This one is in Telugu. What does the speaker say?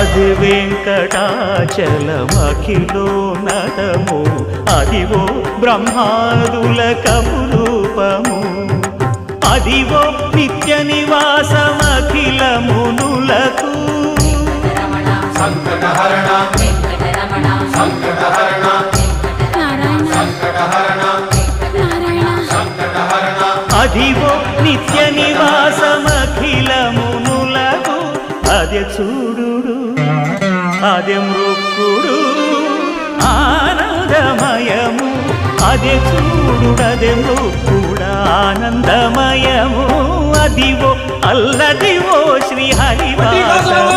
అది వెంకటాచలమఖిలో నటము అదివో బ్రహ్మాదుల కపురూపము అదివో నిత్య నివాసమఖిల మునులకు సంకటహరణ సంకటహరణ సంకటహరణ సంకటహరణ అదివో నిత్య నివాసమఖిల మునులకు అదే చూడు అదే మృక్కుడు ఆనందమయము అదే చూడు అదే మృక్కుడు ఆనందమయము అదివో అల్లదివో శ్రీ హరివాసము